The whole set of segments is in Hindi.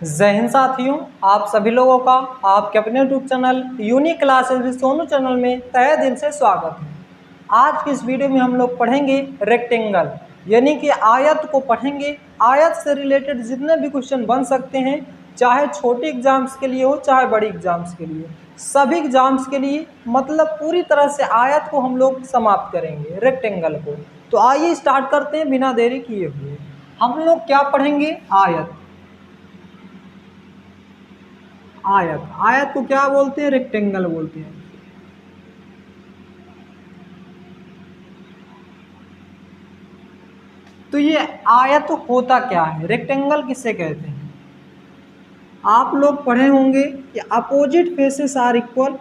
जय हिंद साथियों, आप सभी लोगों का आपके अपने YouTube channel unique classes with Sonu channel में तहे दिल से स्वागत है। आज की इस वीडियो में हम लोग पढ़ेंगे रेक्टेंगल यानी कि आयत को पढ़ेंगे। आयत से रिलेटेड जितने भी क्वेश्चन बन सकते हैं, चाहे छोटे एग्जाम्स के लिए हो चाहे बड़ी एग्जाम्स के लिए, सभी एग्जाम्स के लिए मतलब पूरी तरह से आयत को हम लोग समाप्त करेंगे, रेक्टेंगल को। तो आइए स्टार्ट करते हैं बिना देरी किए हुए। हम लोग क्या पढ़ेंगे? आयत। आयत आयत को क्या बोलते हैं? रेक्टेंगल बोलते हैं। तो ये आयत होता क्या है? रेक्टेंगल किसे कहते हैं? आप लोग पढ़े होंगे कि opposite faces are equal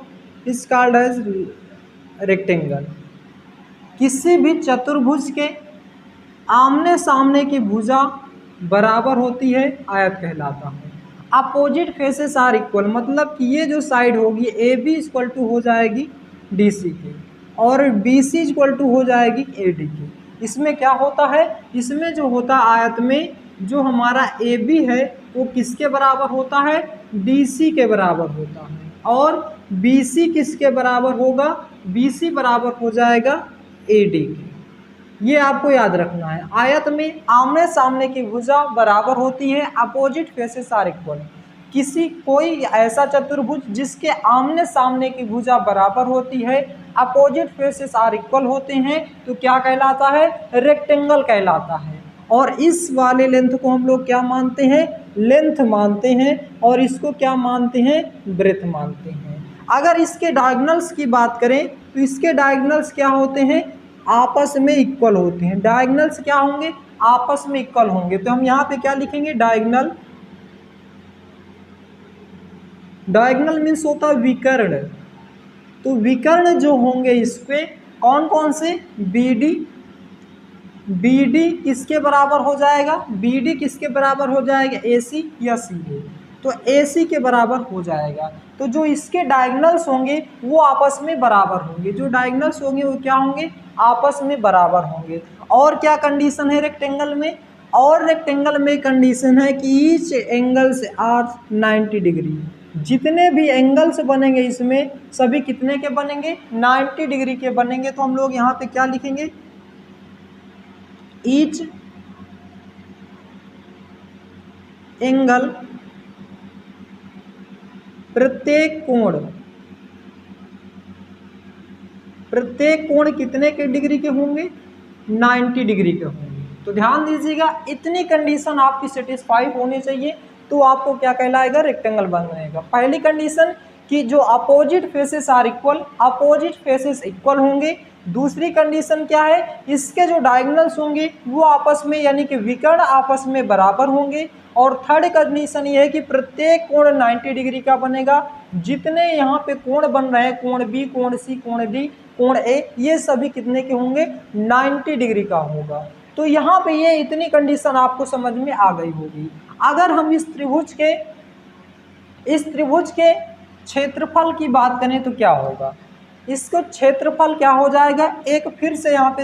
is called as rectangle. किसी भी चतुर्भुज के आमने सामने की भुजा बराबर होती है, आयत कहलाता है। अपोजिट फेसेस आर इक्वल मतलब कि ये जो साइड होगी ए बी इक्वल टू हो जाएगी डी सी के और बी सी इक्वल टू हो जाएगी ए डी के। इसमें क्या होता है? इसमें जो होता है आयत में, जो हमारा ए बी है वो किसके बराबर होता है? डी सी के बराबर होता है। और बी सी किसके बराबर होगा? बी सी बराबर हो जाएगा ए डी के। ये आपको याद रखना है। आयत में आमने सामने की भुजा बराबर होती है, अपोजिट फेसेस आर इक्वल। कोई ऐसा चतुर्भुज जिसके आमने सामने की भुजा बराबर होती है, अपोजिट फेसेस आर इक्वल होते हैं, तो क्या कहलाता है? रेक्टेंगल कहलाता है। और इस वाले लेंथ को हम लोग क्या मानते हैं? लेंथ मानते हैं। और इसको क्या मानते हैं? ब्रेथ मानते हैं। अगर इसके डायगोनल्स की बात करें तो इसके डायगोनल्स क्या होते हैं? आपस में इक्वल होते हैं। डायगोनल्स क्या होंगे? आपस में इक्वल होंगे। तो हम यहाँ पे क्या लिखेंगे? डायगोनल। डायगोनल मीन्स होता है विकर्ण। तो विकर्ण जो होंगे इस पे कौन कौन से? B D. बी डी किसके बराबर हो जाएगा? बी डी किसके बराबर हो जाएगा? ए सी या सी ए। तो ए सी के बराबर हो जाएगा। तो जो इसके डायगोनल्स होंगे वो आपस में बराबर होंगे। जो डायगोनल्स होंगे वो क्या होंगे? आपस में बराबर होंगे। और क्या कंडीशन है रेक्टेंगल में? और रेक्टेंगल में कंडीशन है कि ईच एंगल्स आर 90 डिग्री। जितने भी एंगल्स बनेंगे इसमें सभी कितने के बनेंगे? 90 डिग्री के बनेंगे। तो हम लोग यहाँ पे क्या लिखेंगे? ईच एंगल, प्रत्येक कोण कितने के डिग्री के होंगे? 90 डिग्री के होंगे। तो ध्यान दीजिएगा, इतनी कंडीशन आपकी सेटिस्फाई होनी चाहिए तो आपको क्या कहलाएगा? रेक्टेंगल बनेगा। पहली कंडीशन कि जो opposite faces are equal, opposite faces equal होंगे। दूसरी कंडीशन क्या है? इसके जो डायगोनल्स होंगे वो आपस में यानी कि विकर्ण आपस में बराबर होंगे। और थर्ड कंडीशन ये है कि प्रत्येक कोण 90 डिग्री का बनेगा। जितने यहाँ पे कोण बन रहे हैं, कोण बी, कोण सी, कोण डी, कोण ए, ये सभी कितने के होंगे? 90 डिग्री का होगा। तो यहाँ पे ये इतनी कंडीशन आपको समझ में आ गई होगी। अगर हम इस त्रिभुज के क्षेत्रफल की बात करें तो क्या होगा? इसको क्षेत्रफल क्या हो जाएगा? एक फिर से यहाँ पे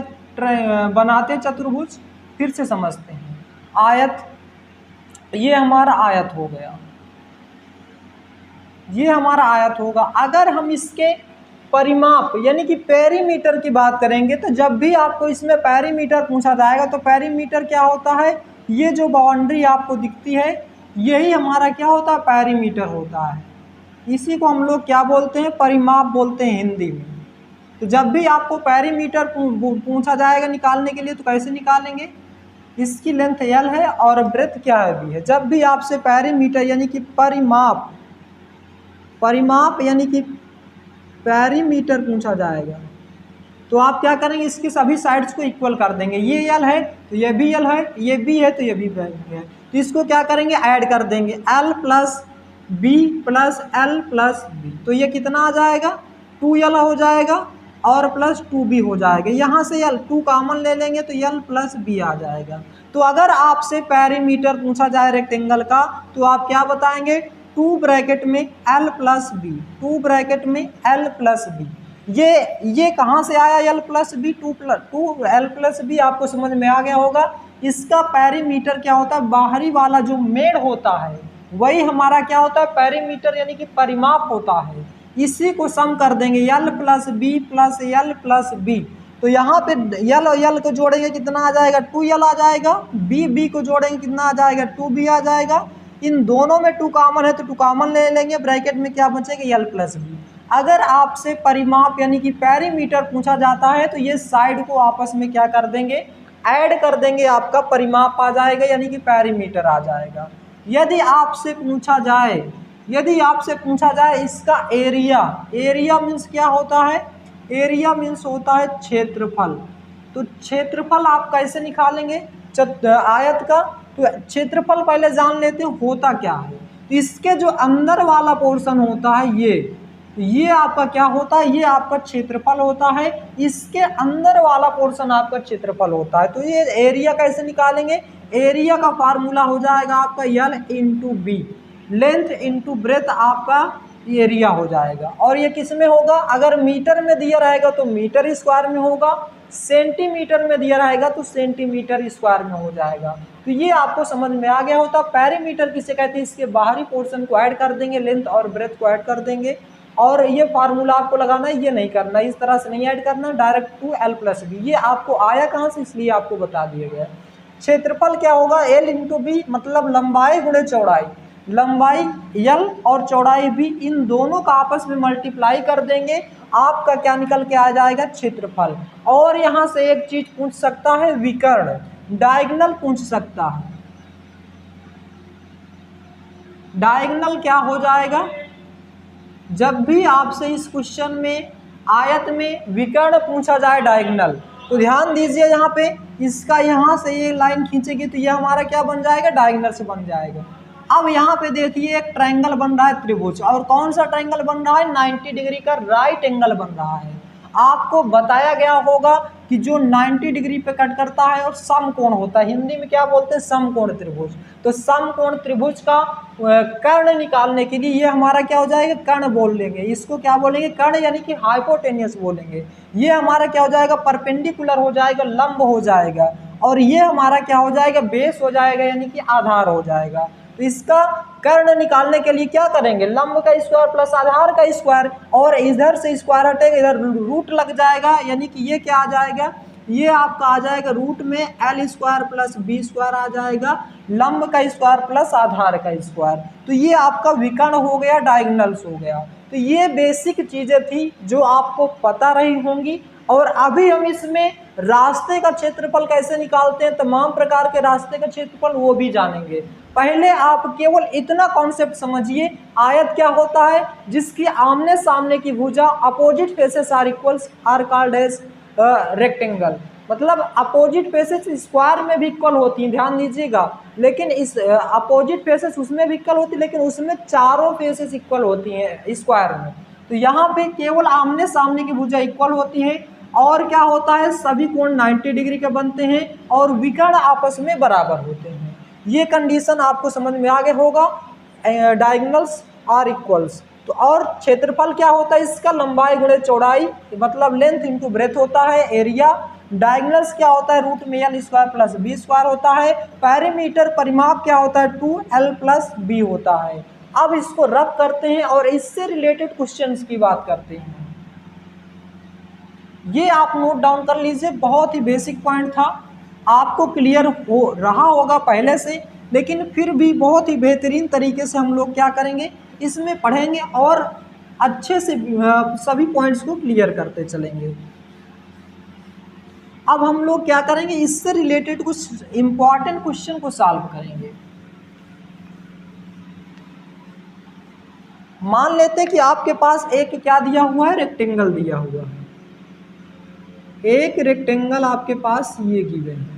बनाते हैं चतुर्भुज, फिर से समझते हैं। आयत, ये हमारा आयत हो गया, ये हमारा आयत होगा। अगर हम इसके परिमाप यानी कि पेरीमीटर की बात करेंगे तो जब भी आपको इसमें पेरीमीटर पूछा जाएगा तो पेरीमीटर क्या होता है? ये जो बाउंड्री आपको दिखती है यही हमारा क्या होता है? पेरीमीटर होता है। इसी को हम लोग क्या बोलते हैं? परिमाप बोलते हैं हिंदी में। तो जब भी आपको पेरीमीटर पूछा जाएगा निकालने के लिए तो कैसे निकालेंगे? इसकी लेंथ एल है और ब्रेथ क्या है? बी है। जब भी आपसे पेरीमीटर यानी कि परिमाप यानी कि पेरीमीटर पूछा जाएगा तो आप क्या करेंगे? इसकी सभी साइड्स को इक्वल कर देंगे। ये एल है तो ये भी एल है, ये बी है तो ये भी है। तो इसको क्या करेंगे? ऐड कर देंगे, L plus B plus L plus B. तो ये कितना आ जाएगा? 2l हो जाएगा और प्लस 2b हो जाएगा। यहाँ से l 2 कॉमन ले लेंगे तो l प्लस b आ जाएगा। तो अगर आपसे पेरीमीटर पूछा जाए रेक्टेंगल का तो आप क्या बताएंगे? 2 ब्रैकेट में l प्लस बी, 2 ब्रैकेट में l प्लस बी। ये कहाँ से आया? l plus B, 2 l plus B. आपको समझ में आ गया होगा। इसका पेरीमीटर क्या होता है? बाहरी वाला जो मेड़ होता है वही हमारा क्या होता है, पेरीमीटर यानी कि परिमाप होता है। इसी को सम कर देंगे L plus B plus L plus B. तो यहाँ पे L और L को जोड़ेंगे कितना आ जाएगा, 2L आ जाएगा। B को जोड़ेंगे कितना आ जाएगा, 2B आ जाएगा। इन दोनों में 2 कॉमन है तो 2 कॉमन ले लेंगे, ब्रैकेट में क्या बचेगा, L प्लस बी। अगर आपसे परिमाप यानी कि पेरीमीटर पूछा जाता है तो ये साइड को आपस में क्या कर देंगे, ऐड कर देंगे, आपका परिमाप आ जाएगा यानी कि पेरीमीटर आ जाएगा। यदि आपसे पूछा जाए इसका एरिया मीन्स क्या होता है, एरिया मीन्स होता है क्षेत्रफल। तो क्षेत्रफल आप कैसे निकालेंगे आयत का, तो क्षेत्रफल पहले जान लेते हैं होता क्या है। तो इसके जो अंदर वाला पोर्शन होता है ये आपका क्या होता है, ये आपका क्षेत्रफल होता है। इसके अंदर वाला पोर्शन आपका क्षेत्रफल होता है। तो ये एरिया कैसे निकालेंगे, एरिया का फार्मूला हो जाएगा आपका L into B, length into breadth आपका एरिया हो जाएगा। और ये किस में होगा, अगर मीटर में दिया रहेगा तो मीटर स्क्वायर में होगा, सेंटीमीटर में दिया रहेगा तो सेंटीमीटर स्क्वायर में हो जाएगा। तो ये आपको समझ में आ गया होता। पेरीमीटर किसे कहते हैं, इसके बाहरी पोर्शन को ऐड कर देंगे, लेंथ और ब्रेथ को ऐड कर देंगे। और ये फार्मूला आपको लगाना है, ये नहीं करना, इस तरह से नहीं ऐड करना, डायरेक्ट 2L प्लस बी। ये आपको आया कहाँ से, इसलिए आपको बता दिया गया। क्षेत्रफल क्या होगा, L इंटू बी, मतलब लंबाई गुणे चौड़ाई। लंबाई L और चौड़ाई भी, इन दोनों का आपस में मल्टीप्लाई कर देंगे, आपका क्या निकल के आ जाएगा, क्षेत्रफल। और यहाँ से एक चीज पूछ सकता है, विकर्ण, डायगोनल पूछ सकता है। डायगोनल क्या हो जाएगा, जब भी आपसे इस क्वेश्चन में आयत में विकर्ण पूछा जाए डायगोनल, तो ध्यान दीजिए यहाँ पे, इसका यहाँ से ये लाइन खींचेगी तो ये हमारा क्या बन जाएगा, डायगोनल से बन जाएगा। अब यहाँ पे देखिए एक ट्रायंगल बन रहा है, त्रिभुज। और कौन सा ट्रायंगल बन रहा है, 90 डिग्री का राइट एंगल बन रहा है। आपको बताया गया होगा कि जो 90 डिग्री पे कट करता है और समकोण होता है, हिंदी में क्या बोलते हैं, समकोण त्रिभुज। तो समकोण त्रिभुज का कर्ण निकालने के लिए ये हमारा क्या हो जाएगा, कर्ण बोल लेंगे। इसको क्या बोलेंगे, कर्ण यानी कि हाइपोटेनियस बोलेंगे। ये हमारा क्या हो जाएगा, परपेंडिकुलर हो जाएगा, लंब हो जाएगा। और ये हमारा क्या हो जाएगा, बेस हो जाएगा यानी कि आधार हो जाएगा। तो इसका कर्ण निकालने के लिए क्या करेंगे, लंब का स्क्वायर प्लस आधार का स्क्वायर, और इधर से स्क्वायर हटेगा, इधर रूट लग जाएगा, यानी कि ये क्या आ जाएगा, ये आपका आ जाएगा रूट में L square plus B square आ जाएगा, लंब का स्क्वायर प्लस आधार का स्क्वायर। तो ये आपका विकर्ण हो गया, डायगोनल्स हो गया। तो ये बेसिक चीजें थी जो आपको पता रही होंगी। और अभी हम इसमें रास्ते का क्षेत्रफल कैसे निकालते हैं, तमाम प्रकार के रास्ते का क्षेत्रफल वो भी जानेंगे। पहले आप केवल इतना कॉन्सेप्ट समझिए, आयत क्या होता है, जिसकी आमने सामने की भुजा opposite faces are equals are called as rectangle. मतलब अपोजिट फेसेस स्क्वायर में भी इक्वल होती हैं, ध्यान दीजिएगा। लेकिन इस अपोजिट फेसेस उसमें भी इक्वल होती है, लेकिन उसमें चारों फेसेस इक्वल होती हैं स्क्वायर में। तो यहाँ पे केवल आमने सामने की भुजा इक्वल होती है। और क्या होता है, सभी कोण 90 डिग्री के बनते हैं और विकर्ण आपस में बराबर होते हैं। ये कंडीशन आपको समझ में आ गया होगा, डायगोनल्स आर इक्वल्स। तो और क्षेत्रफल क्या होता है, इसका लंबाई गुणे चौड़ाई, मतलब लेंथ इंटू ब्रेथ होता है, एरिया। डायगोनल्स क्या होता है, रूट में L square plus B square होता है। पेरीमीटर परिमाप क्या होता है, 2L प्लस बी होता है। अब इसको रब करते हैं और इससे रिलेटेड क्वेश्चंस की बात करते हैं। ये आप नोट डाउन कर लीजिए, बहुत ही बेसिक पॉइंट था, आपको क्लियर हो रहा होगा पहले से, लेकिन फिर भी बहुत ही बेहतरीन तरीके से हम लोग क्या करेंगे, इसमें पढ़ेंगे और अच्छे से सभी पॉइंट्स को क्लियर करते चलेंगे। अब हम लोग क्या करेंगे, इससे रिलेटेड कुछ इंपॉर्टेंट क्वेश्चन को सॉल्व करेंगे। मान लेते हैं कि आपके पास एक क्या दिया हुआ है, रेक्टेंगल दिया हुआ है। एक रेक्टेंगल आपके पास ये गिवन है,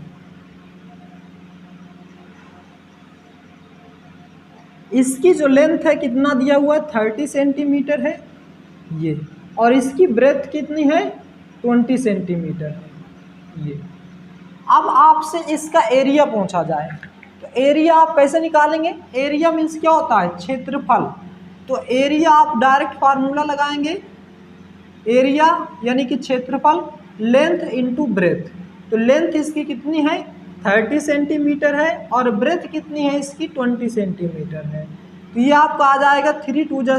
इसकी जो लेंथ है कितना दिया हुआ है, 30 सेंटीमीटर है ये, और इसकी ब्रेथ कितनी है, 20 सेंटीमीटर है ये। अब आपसे इसका एरिया पूछा जाए तो एरिया आप कैसे निकालेंगे, एरिया मीन्स क्या होता है, क्षेत्रफल। तो एरिया आप डायरेक्ट फार्मूला लगाएंगे, एरिया यानी कि क्षेत्रफल, लेंथ इंटू ब्रेथ। तो लेंथ इसकी कितनी है, 30 सेंटीमीटर है और ब्रेथ कितनी है इसकी 20 सेंटीमीटर है। तो ये आपका आ जाएगा 3 2 जा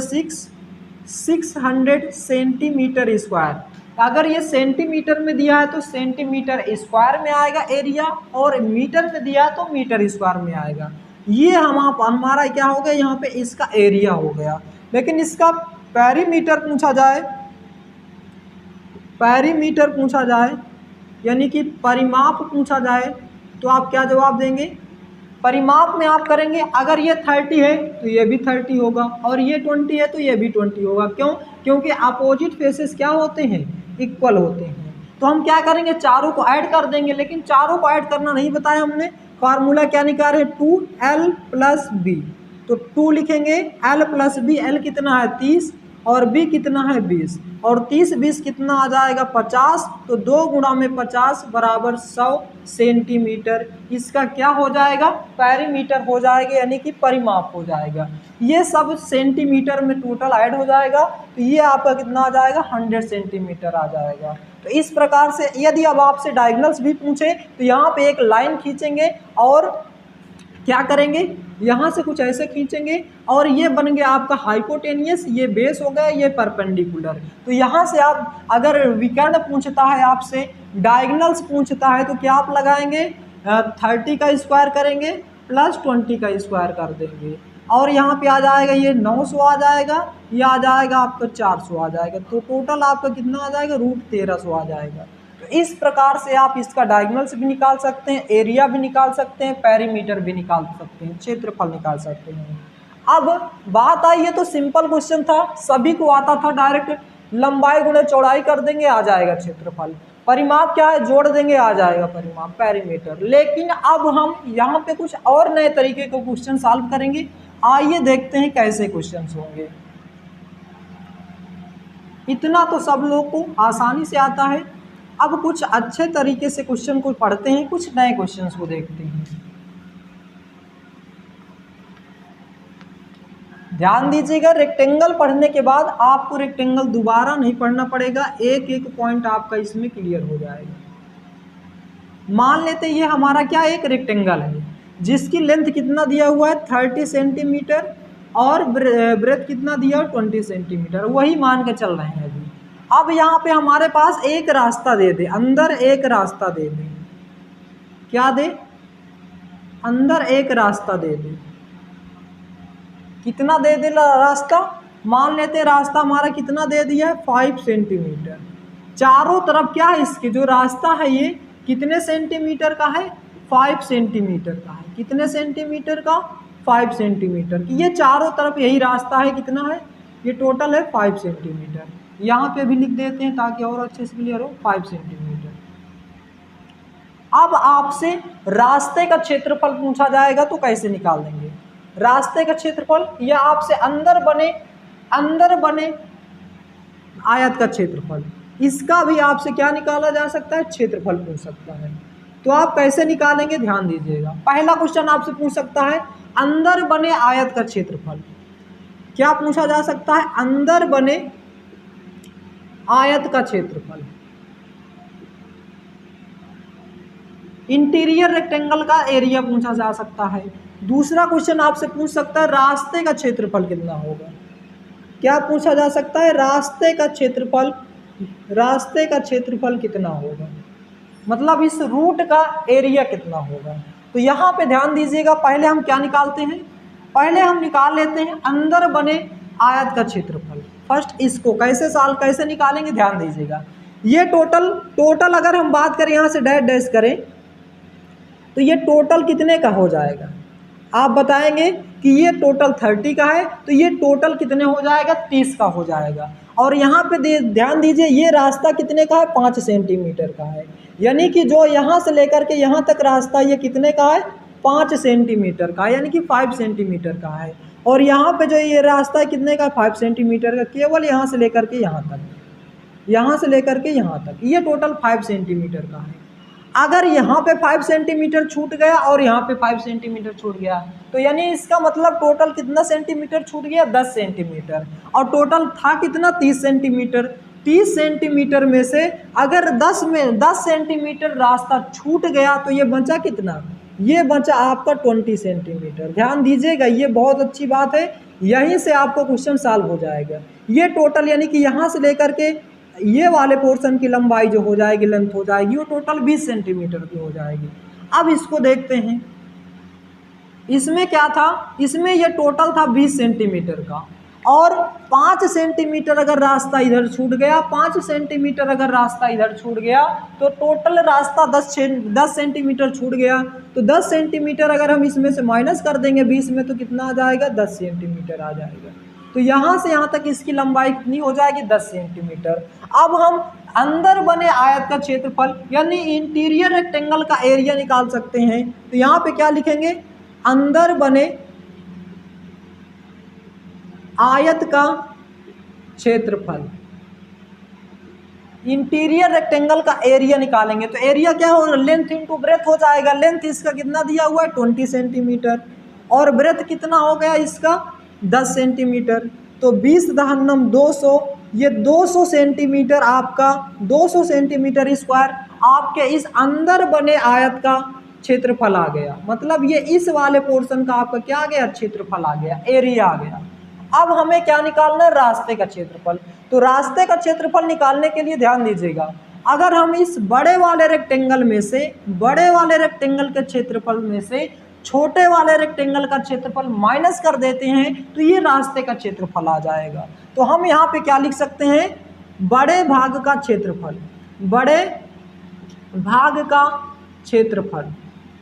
600 सेंटीमीटर स्क्वायर। अगर ये सेंटीमीटर में दिया है तो सेंटीमीटर स्क्वायर में आएगा एरिया, और मीटर में दिया है तो मीटर स्क्वायर में आएगा। ये हमारा क्या हो गया, यहाँ पे इसका एरिया हो गया। लेकिन इसका पेरीमीटर पूछा जाए यानी कि परिमाप पूछा जाए तो आप क्या जवाब देंगे? परिमाप में आप करेंगे, अगर ये 30 है तो ये भी 30 होगा, और ये 20 है तो ये भी 20 होगा। क्यों? क्योंकि अपोजिट फेसेस क्या होते हैं? इक्वल होते हैं। तो हम क्या करेंगे, चारों को ऐड कर देंगे। लेकिन चारों को ऐड करना नहीं बताया हमने, फार्मूला क्या निकाले, 2l प्लस b। तो 2 लिखेंगे, l प्लस b, l कितना है 30 और b कितना है 20, और 30 20 कितना आ जाएगा 50। तो 2 गुणा में 50 बराबर 100 सेंटीमीटर। इसका क्या हो जाएगा? पेरीमीटर हो जाएगा, यानी कि परिमाप हो जाएगा। ये सब सेंटीमीटर में टोटल ऐड हो जाएगा, तो ये आपका कितना आ जाएगा 100 सेंटीमीटर आ जाएगा। तो इस प्रकार से यदि अब आपसे डायगोनल्स भी पूछे तो यहाँ पे एक लाइन खींचेंगे और क्या करेंगे, यहाँ से कुछ ऐसे खींचेंगे और ये बन गया आपका हाइपोटेनियस, ये बेस हो गया, ये परपेंडिकुलर। तो यहाँ से आप अगर विकर्ण पूछता है आपसे, डायगोनल्स पूछता है, तो क्या आप लगाएंगे 30 का स्क्वायर करेंगे प्लस 20 का स्क्वायर कर देंगे, और यहाँ पे आ जाएगा ये 900 आ जाएगा, ये आ जाएगा आपका 400 आ जाएगा। तो टोटल आपका कितना आ जाएगा, √1300 आ जाएगा। तो इस प्रकार से आप इसका डायगोनल्स भी निकाल सकते हैं, एरिया भी निकाल सकते हैं, पेरीमीटर भी निकाल सकते हैं, क्षेत्रफल निकाल सकते हैं। अब बात आई है तो सिंपल क्वेश्चन था, सभी को आता था, डायरेक्ट लंबाई गुणे चौड़ाई कर देंगे आ जाएगा क्षेत्रफल। परिमाप क्या है, जोड़ देंगे आ जाएगा परिमाप, पेरीमीटर। लेकिन अब हम यहाँ पे कुछ और नए तरीके के क्वेश्चन सॉल्व करेंगे। आइए देखते हैं कैसे क्वेश्चन होंगे। इतना तो सब लोग को आसानी से आता है। अब कुछ अच्छे तरीके से क्वेश्चन को पढ़ते हैं, कुछ नए क्वेश्चंस को देखते हैं। ध्यान दीजिएगा, रेक्टेंगल पढ़ने के बाद आपको रेक्टेंगल दोबारा नहीं पढ़ना पड़ेगा, एक एक पॉइंट आपका इसमें क्लियर हो जाएगा। मान लेते ये हमारा क्या एक रेक्टेंगल है जिसकी लेंथ कितना दिया हुआ है 30 सेंटीमीटर और ब्रेथ कितना दिया है 20 सेंटीमीटर, वही मान के चल रहे हैं अभी। अब यहाँ पे हमारे पास एक रास्ता दे दे, अंदर एक रास्ता दे दे, क्या दे, अंदर एक रास्ता दे दे। कितना दे दे रास्ता, मान लेते रास्ता हमारा कितना दे दिया है 5 सेंटीमीटर। चारों तरफ क्या है, इसके जो रास्ता है ये कितने सेंटीमीटर का है, 5 सेंटीमीटर का है। कितने सेंटीमीटर का, 5 सेंटीमीटर की। ये चारों तरफ यही रास्ता है, कितना है, ये टोटल है 5 सेंटीमीटर। यहाँ पे भी लिख देते हैं ताकि और अच्छे से क्लियर हो, 5 सेंटीमीटर। अब आपसे रास्ते का क्षेत्रफल पूछा जाएगा तो कैसे निकाल देंगे रास्ते का क्षेत्रफल, या आपसे अंदर बने आयत का क्षेत्रफल, इसका भी आपसे क्या निकाला जा सकता है, क्षेत्रफल पूछ सकता है। तो आप कैसे निकालेंगे, ध्यान दीजिएगा। पहला क्वेश्चन आपसे पूछ सकता है अंदर बने आयत का क्षेत्रफल। क्या पूछा जा सकता है, अंदर बने आयत का क्षेत्रफल। इंटीरियर रेक्टेंगल का एरिया पूछा जा सकता है। दूसरा क्वेश्चन आपसे पूछ सकता है रास्ते का क्षेत्रफल कितना होगा। क्या पूछा जा सकता है, रास्ते का क्षेत्रफल कितना होगा, मतलब इस रूट का एरिया कितना होगा। तो यहाँ पे ध्यान दीजिएगा, पहले हम क्या निकालते हैं, पहले हम निकाल लेते हैं अंदर बने आयत का क्षेत्रफल। फर्स्ट इसको कैसे निकालेंगे, ध्यान दीजिएगा। ये टोटल अगर हम बात करें, यहाँ से डैश डैश करें तो ये टोटल कितने का हो जाएगा, आप बताएंगे कि ये टोटल 30 का है, तो ये टोटल कितने हो जाएगा, 30 का हो जाएगा। और यहाँ पे ध्यान दीजिए, ये रास्ता कितने का है, 5 सेंटीमीटर का है, यानी कि जो यहाँ से लेकर के यहाँ तक रास्ता ये कितने का है, 5 सेंटीमीटर का, यानी कि 5 सेंटीमीटर का है। और यहाँ पे जो ये रास्ता है कितने का, 5 सेंटीमीटर का, केवल यहाँ से लेकर के यहाँ तक, ये टोटल 5 सेंटीमीटर का है। अगर यहाँ पे 5 सेंटीमीटर छूट गया और यहाँ पे 5 सेंटीमीटर छूट गया, तो यानी इसका मतलब टोटल कितना सेंटीमीटर छूट गया, 10 सेंटीमीटर, और टोटल था कितना 30 सेंटीमीटर। 30 सेंटीमीटर में से अगर 10 सेंटीमीटर रास्ता छूट गया तो ये बचा कितना, ये बचा आपका 20 सेंटीमीटर। ध्यान दीजिएगा, ये बहुत अच्छी बात है, यहीं से आपको क्वेश्चन सॉल्व हो जाएगा। ये टोटल यानी कि यहाँ से लेकर के ये वाले पोर्शन की लंबाई जो हो जाएगी, लेंथ हो जाएगी, वो टोटल 20 सेंटीमीटर की हो जाएगी। अब इसको देखते हैं, इसमें क्या था, इसमें ये टोटल था 20 सेंटीमीटर का, और 5 सेंटीमीटर अगर रास्ता इधर छूट गया, 5 सेंटीमीटर अगर रास्ता इधर छूट गया तो टोटल रास्ता 10 सेंटीमीटर छूट गया। तो 10 सेंटीमीटर अगर हम इसमें से माइनस कर देंगे 20 में तो कितना आ जाएगा, 10 सेंटीमीटर आ जाएगा। तो यहाँ से यहाँ तक इसकी लंबाई कितनी हो जाएगी, 10 सेंटीमीटर। अब हम अंदर बने आयत का क्षेत्रफल यानी इंटीरियर रेक्टेंगल का एरिया निकाल सकते हैं। तो यहाँ पे क्या लिखेंगे, अंदर बने आयत का क्षेत्रफल, इंटीरियर रेक्टेंगल का एरिया निकालेंगे। तो एरिया क्या हो, लेंथ इंटू ब्रेथ हो जाएगा। लेंथ इसका कितना दिया हुआ है, 20 सेंटीमीटर, और ब्रेथ कितना हो गया इसका, 10 सेंटीमीटर। तो 20 दहन्नम 200, ये 200 सेंटीमीटर आपका, 200 सेंटीमीटर स्क्वायर आपके इस अंदर बने आयत का क्षेत्रफल आ गया। मतलब ये इस वाले पोर्शन का आपका क्या आ गया, क्षेत्रफल आ गया, एरिया आ गया। अब हमें क्या निकालना है, रास्ते का क्षेत्रफल। तो रास्ते का क्षेत्रफल निकालने के लिए ध्यान दीजिएगा, अगर हम इस बड़े वाले रेक्टेंगल में से, बड़े वाले रेक्टेंगल के क्षेत्रफल में से छोटे वाले रेक्टेंगल का क्षेत्रफल माइनस कर देते हैं तो ये रास्ते का क्षेत्रफल आ जाएगा। तो हम यहाँ पे क्या लिख सकते हैं, बड़े भाग का क्षेत्रफल, बड़े भाग का क्षेत्रफल,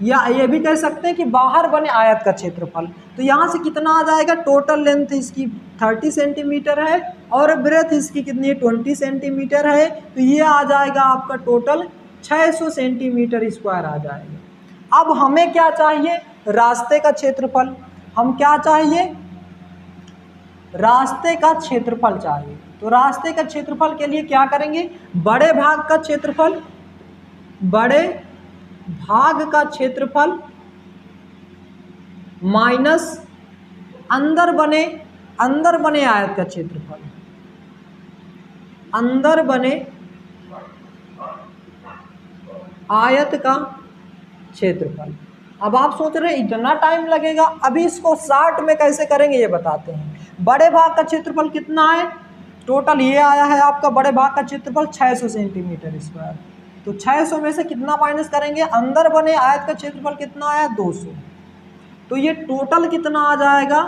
या ये भी कह सकते हैं कि बाहर बने आयत का क्षेत्रफल। तो यहाँ से कितना आ जाएगा, टोटल लेंथ इसकी 30 सेंटीमीटर है और ब्रेथ इसकी कितनी है, 20 सेंटीमीटर है। तो ये आ जाएगा आपका टोटल 600 सेंटीमीटर स्क्वायर आ जाएगा। अब हमें क्या चाहिए, रास्ते का क्षेत्रफल। हम क्या चाहिए, रास्ते का क्षेत्रफल चाहिए। तो रास्ते का क्षेत्रफल के लिए क्या करेंगे, बड़े भाग का क्षेत्रफल, बड़े भाग का क्षेत्रफल माइनस अंदर बने आयत का क्षेत्रफल, अंदर बने आयत का क्षेत्रफल। अब आप सोच रहे हैं इतना टाइम लगेगा, अभी इसको शॉर्ट में कैसे करेंगे ये बताते हैं। बड़े भाग का क्षेत्रफल कितना है, टोटल ये आया है आपका बड़े भाग का क्षेत्रफल 600 सेंटीमीटर स्क्वायर। तो 600 में से कितना माइनस करेंगे, अंदर बने आयत का क्षेत्रफल कितना आया, 200। तो ये टोटल कितना आ जाएगा,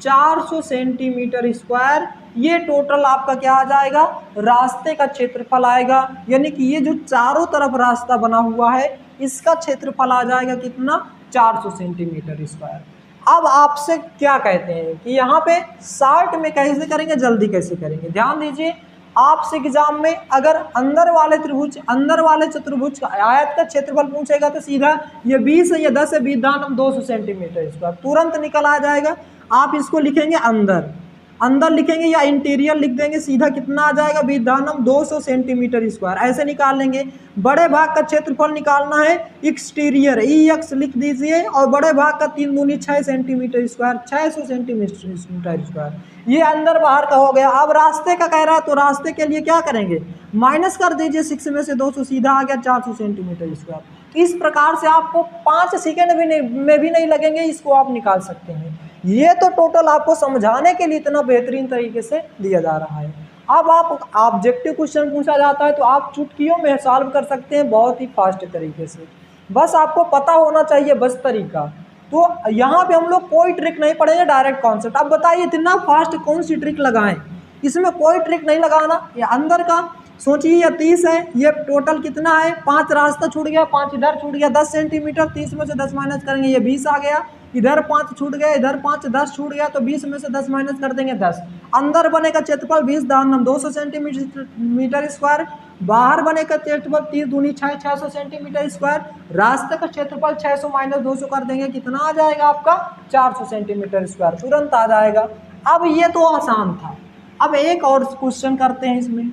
400 सेंटीमीटर स्क्वायर। ये टोटल आपका क्या आ जाएगा, रास्ते का क्षेत्रफल आएगा। यानी कि ये जो चारों तरफ रास्ता बना हुआ है इसका क्षेत्रफल आ जाएगा कितना, 400 सेंटीमीटर स्क्वायर। अब आपसे क्या कहते हैं कि यहाँ पे शॉर्ट में कैसे करेंगे, जल्दी कैसे करेंगे। ध्यान दीजिए, आपसे एग्जाम में अगर अंदर वाले चतुर्भुज का आयत का क्षेत्रफल पूछेगा तो सीधा ये 20 है, ये 10 है, 20 दानम 200 सेंटीमीटर स्क्वायर तुरंत निकल आ जाएगा। आप इसको लिखेंगे अंदर लिखेंगे या इंटीरियर लिख देंगे, सीधा कितना आ जाएगा, 20 दानम 200 सेंटीमीटर स्क्वायर ऐसे निकाल लेंगे। बड़े भाग का क्षेत्रफल निकालना है, एक्सटीरियर EX लिख दीजिए, और बड़े भाग का 3 दूनी 6 सेंटीमीटर स्क्वायर, 600 सेंटीमीटर स्क्वायर। ये अंदर बाहर का हो गया। अब रास्ते का कह रहा है तो रास्ते के लिए क्या करेंगे, माइनस कर दीजिए 6 में से 200, सीधा आ गया 400 सेंटीमीटर स्क्वायर। तो इस प्रकार से आपको 5 सेकेंड में भी नहीं लगेंगे, इसको आप निकाल सकते हैं। ये तो टोटल आपको समझाने के लिए इतना बेहतरीन तरीके से दिया जा रहा है। अब आप ऑब्जेक्टिव क्वेश्चन पूछा जाता है तो आप चुटकियों में सॉल्व कर सकते हैं बहुत ही फास्ट तरीके से, बस आपको पता होना चाहिए बस तरीका। तो यहाँ पे हम लोग कोई ट्रिक नहीं पढ़ेंगे, डायरेक्ट कॉन्सेप्ट। अब बताइए इतना फास्ट कौन सी ट्रिक लगाएं, इसमें कोई ट्रिक नहीं लगाना। ये अंदर का सोचिए, ये 30 है, ये टोटल कितना है, 5 रास्ता छूट गया, 5 इधर छूट गया 10 सेंटीमीटर, 30 में से 10 माइनस करेंगे ये 20 आ गया, इधर 5 छूट गया, इधर 5, 10 छूट गया, तो 20 में से 10 माइनस कर देंगे 10। अंदर बने का क्षेत्रफल 20 दानम 200 सेंटीमीटर स्क्वायर, बाहर बने का क्षेत्रफल 30 दूनी 6, 600 सेंटीमीटर स्क्वायर। रास्ते का क्षेत्रफल 600 माइनस 200 कर देंगे, कितना आ जाएगा आपका 400 सेंटीमीटर स्क्वायर, तुरंत आ जाएगा। अब ये तो आसान था, अब एक और क्वेश्चन करते हैं इसमें।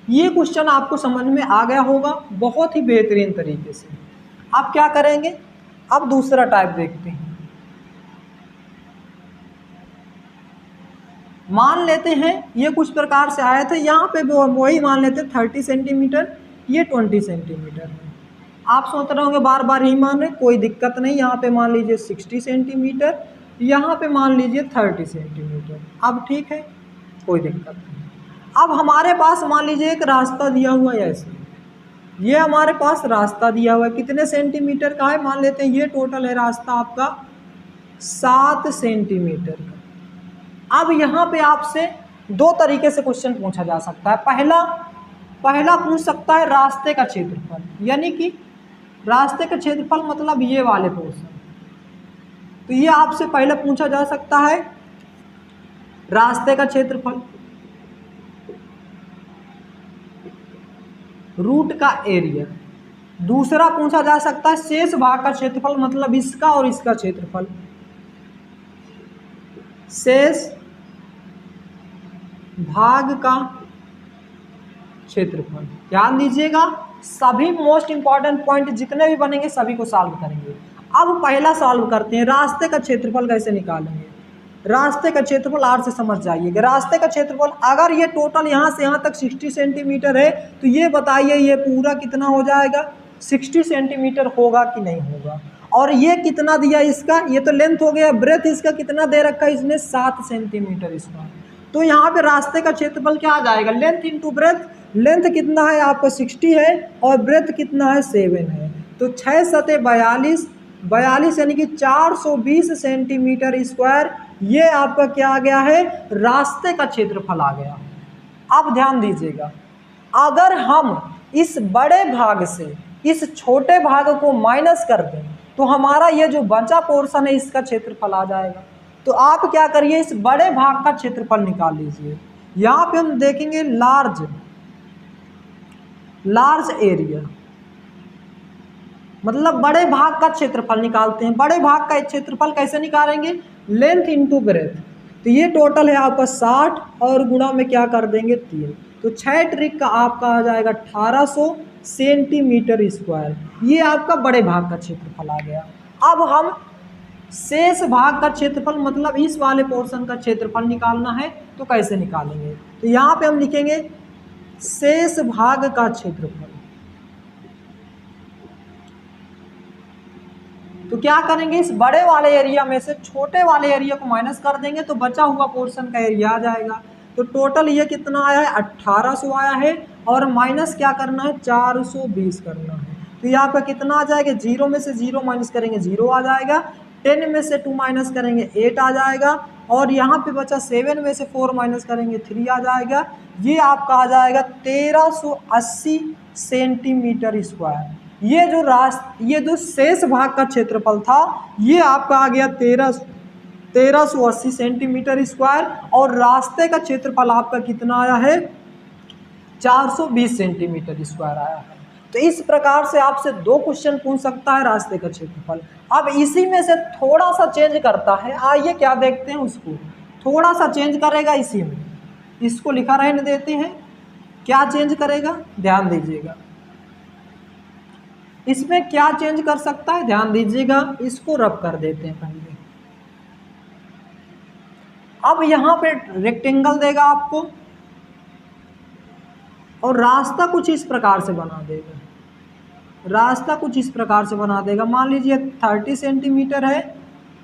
ये क्वेश्चन आपको समझ में आ गया होगा बहुत ही बेहतरीन तरीके से। आप क्या करेंगे, अब दूसरा टाइप देखते हैं। मान लेते हैं ये कुछ प्रकार से आया था, यहाँ पे वही मान लेते हैं 30 सेंटीमीटर, ये 20 सेंटीमीटर है। आप सोच रहे होंगे बार बार ही मान रहे, कोई दिक्कत नहीं। यहाँ पे मान लीजिए 60 सेंटीमीटर, यहाँ पे मान लीजिए 30 सेंटीमीटर। अब ठीक है, कोई दिक्कत नहीं। अब हमारे पास मान लीजिए एक रास्ता दिया हुआ है ऐसे, ये हमारे पास रास्ता दिया हुआ है, कितने सेंटीमीटर का है, मान लेते हैं ये टोटल है रास्ता आपका 7 सेंटीमीटर का। अब यहाँ पे आपसे दो तरीके से क्वेश्चन पूछा जा सकता है। पहला पूछ सकता है रास्ते का क्षेत्रफल, यानी कि रास्ते का क्षेत्रफल मतलब ये वाले पोर्शन, तो ये आपसे पहले पूछा जा सकता है रास्ते का क्षेत्रफल, रूट का एरिया। दूसरा पूछा जा सकता है शेष भाग का क्षेत्रफल, मतलब इसका और इसका क्षेत्रफल, शेष भाग का क्षेत्रफल। ध्यान दीजिएगा, सभी मोस्ट इंपॉर्टेंट पॉइंट जितने भी बनेंगे सभी को सॉल्व करेंगे। अब पहला सॉल्व करते हैं, रास्ते का क्षेत्रफल कैसे निकालेंगे। रास्ते का क्षेत्रफल आर से समझ जाइएगा। रास्ते का क्षेत्रफल अगर ये टोटल यहाँ से यहाँ तक 60 सेंटीमीटर है, तो ये बताइए ये पूरा कितना हो जाएगा, 60 सेंटीमीटर होगा कि नहीं होगा। और ये कितना दिया इसका, ये तो लेंथ हो गया, ब्रेथ इसका कितना दे रखा है इसने 7 सेंटीमीटर इसका। तो यहाँ पे रास्ते का क्षेत्रफल क्या आ जाएगा, लेंथ इंटू ब्रेथ। लेंथ कितना है आपका 60 है और ब्रेथ कितना है 7 है, तो 6 सते 42 यानी कि 420 सेंटीमीटर स्क्वायर, ये आपका क्या आ गया है, रास्ते का क्षेत्रफल आ गया। अब ध्यान दीजिएगा, अगर हम इस बड़े भाग से इस छोटे भाग को माइनस कर दें तो हमारा ये जो बचा पोर्शन है इसका क्षेत्रफल आ जाएगा। तो आप क्या करिए, इस बड़े भाग का क्षेत्रफल निकाल लीजिए। यहाँ पे हम देखेंगे लार्ज एरिया, मतलब बड़े भाग का क्षेत्रफल निकालते हैं। बड़े भाग का क्षेत्रफल कैसे निकालेंगे, लेंथ इंटू ब्रेथ। तो ये टोटल है आपका 60 और गुणा में क्या कर देंगे 3, तो 6 ट्रिक का आपका आ जाएगा 1800 सेंटीमीटर स्क्वायर। ये आपका बड़े भाग का क्षेत्रफल आ गया। अब हम शेष भाग का क्षेत्रफल मतलब इस वाले पोर्शन का क्षेत्रफल निकालना है, तो कैसे निकालेंगे, तो यहाँ पे हम लिखेंगे शेष भाग का क्षेत्रफल। तो क्या करेंगे, इस बड़े वाले एरिया में से छोटे वाले एरिया को माइनस कर देंगे तो बचा हुआ पोर्शन का एरिया आ जाएगा। तो टोटल ये कितना आया है 1800 आया है, और माइनस क्या करना है 420 करना है। तो यहाँ पे कितना आ जाएगा, 0 में से 0 माइनस करेंगे 0 आ जाएगा, 10 में से 2 माइनस करेंगे 8 आ जाएगा, और यहाँ पे बचा 7 में से 4 माइनस करेंगे 3 आ जाएगा। ये आपका आ जाएगा 1380 सेंटीमीटर स्क्वायर। ये जो शेष भाग का क्षेत्रफल था ये आपका आ गया 1380 सेंटीमीटर स्क्वायर, और रास्ते का क्षेत्रफल आपका कितना आया है 420 सेंटीमीटर स्क्वायर आया है। तो इस प्रकार से आपसे 2 क्वेश्चन पूछ सकता है रास्ते का क्षेत्रफल। अब इसी में से थोड़ा सा चेंज करता है, आइए क्या देखते हैं उसको। थोड़ा सा चेंज करेगा इसी में, इसको लिखा रहने देते हैं, क्या चेंज करेगा ध्यान दीजिएगा। इसमें क्या चेंज कर सकता है ध्यान दीजिएगा, इसको रब कर देते हैं पहले। अब यहाँ पे रेक्टेंगल देगा आपको और रास्ता कुछ इस प्रकार से बना देगा। रास्ता कुछ इस प्रकार से बना देगा, मान लीजिए 30 सेंटीमीटर है,